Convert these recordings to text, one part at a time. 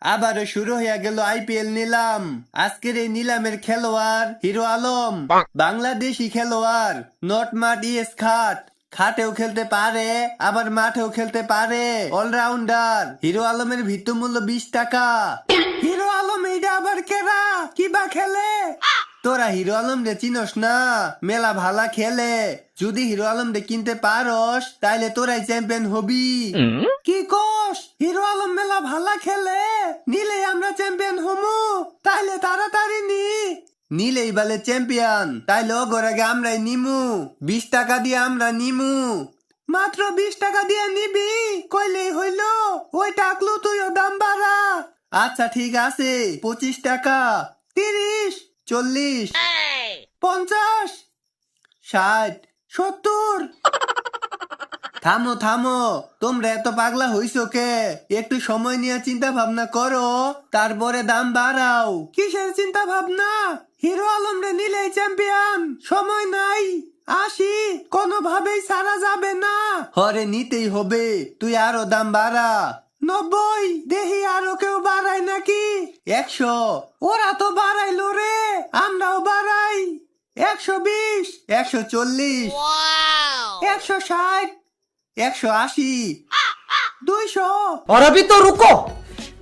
আবারও শুরু হয়ে গেল আইপিএল নিলাম। আজকের এই নিলামের খেলোয়াড় হিরো আলম, বাংলাদেশি খেলোয়াড়। নট মাঠ ইএস খাট, খাটেও খেলতে পারে আবার মাঠেও খেলতে পারে, অলরাউন্ডার। হিরো আলমের ভিত্তি মূল্য 20 টাকা। হিরো আলম এইটা আবার কেরা, কিবা খেলে? তোরা হিরো আলম রে চিনস না? মেলা ভালা খেলে। যদি হিরো আলম রে কিনতে পারস তাইলে তোরাই চ্যাম্পিয়ন হবি। কি কস? হিরো আলম মেলা ভালা খেলে, নিলে আমরা চ্যাম্পিয়ন হমু। তাইলে তাড়াতাড়ি নিলেই বলে চ্যাম্পিয়ন, তাইলে ওগর আগে আমরাই নিমু। 20 টাকা দিয়ে আমরা নিমু। মাত্র 20 টাকা দিয়ে নিবি কইলেই হইল। ওই টাকলু তুইও দাম বাড়া। আচ্ছা ঠিক আছে, 25 টাকা, 30, 40, 50, 60, 70। থামো থামো, তোমরা এত পাগলা হইছো কে? একটু সময় নিয়ে চিন্তা ভাবনা করো, তারপরে দাম বাড়াও। কিসের চিন্তা ভাবনা? হিরো আলম রে নিলেই চ্যাম্পিয়ন। সময় নাই, আসি, কোনোভাবেই ছাড়া যাবে না। হরে নিতেই হবে, তুই আরো দাম বাড়া। 90, দেখি আরো কেউ বাড়ায় নাকি। 100, ওরা তো বাড়াইলো রে, আমরাও বাড়াই। 120, 140, 160, 180, 200। और अभी तो रुको,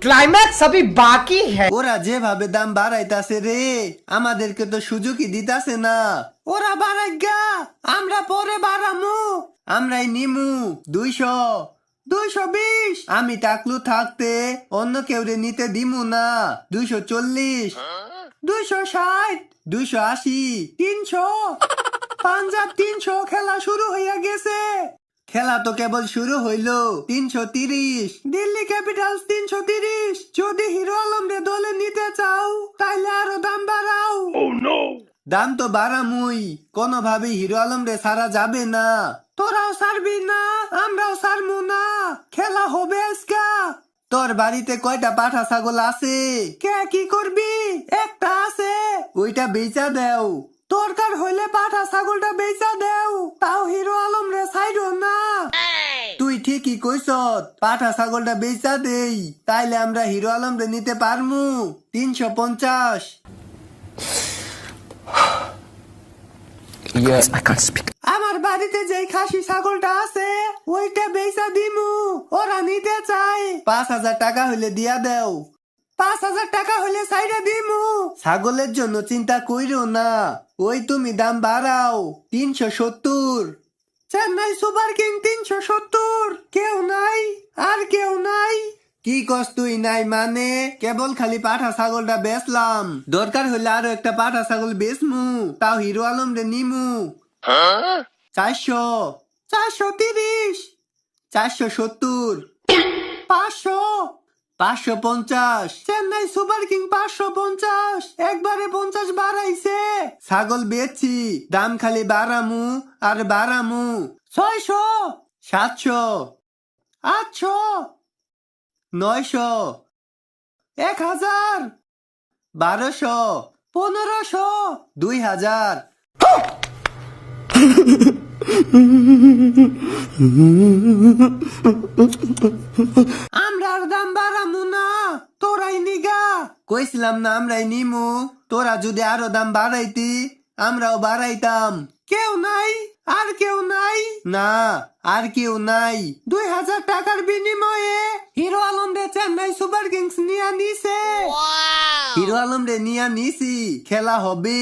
क्लाइमैक्स अभी बाकी है। ওরা যেভাবে দাম বাড়াইতাছে রে, আমাদেরকে তো সুযোগই দিতাছে না। ওরা বাড়াইগা, আমরা পরে বাড়ামু। আমরাই নিমু 200, 220। আমি টাকলু থাকতে অন্য কেউ রে নিতে দিমু না। 240, 260, 280, 300। পাঞ্জাব 300 খেলা শুরু হইয়া গেছে। খেলা তো কেবল শুরু হইল। 330, দিল্লি ক্যাপিটালস 330। যদি হিরো আলম রে দলে নিতে চাও তাইলে আরো দাম বাড়াও। দাম তো বাড়ামুই, কোনোভাবেই হিরো আলম রে ছাড়া যাবে না। তোরাও ছাড়বি না, আমরাও ছাড়মু না। খেলা হবে আজকা। তোর বাড়িতে কয়টা পাঠা ছাগল আছে? কে কি করবি? একটা আছে, ওইটা বেচা দেও। দরকার হইলে পাঠা ছাগলটা বেচা দেও, তাও হিরো আলম রে ছাইরো না। তুই ঠিকই কইছত, পাঠা ছাগলটা বেচা দেই, তাইলে আমরা হিরো আলম রে নিতে পারমু। 350। আমার বাড়িতে যেই খাসি ছাগলটা আছে ওইটা বেচা দিমু। ওরা নিতে চাই। 5000 টাকা হইলে দিয়া দেও। 5000 টাকা হলে সাইডা দিমু। ছাগলের জন্য চিন্তা কইরো না, ওই তুমি দাম বাড়াও। 370। Chennai super king 370। কেউ নাই, আর কেউ নাই। কি কস তুই নাই মানে? কেবল খালি পাঠা ছাগলটা বেচলাম, দরকার হইলে আরো একটা পাঠা ছাগল বেচমু, তাও হিরো আলম রে নিমু। 400, 430, 470, 500, 550। Chennai super king 550। একবারে 50 বাড়াইছে। ছাগল বেচছি, দাম খালি বাড়ামু আর বাড়ামু। 600, 700, 800, 900, 1000, 1200, 1500, 2000। আমরার দাম বাড়ামু না, তোরাই নিগা। কইছিলাম না আমরাই নিমু। তোরা যদি আরো দাম বাড়াইতি আমরাও বাড়াইতাম। কেউ নাই, আর কেউ নাই। না, আর কেউ নাই। 2000 টাকার বিনিময়ে হিরো আলম রে চেন্নাই সুপার কিংস নিয়া নিছে। হিরো আলম রে নিয়া নিছি, খেলা হবে।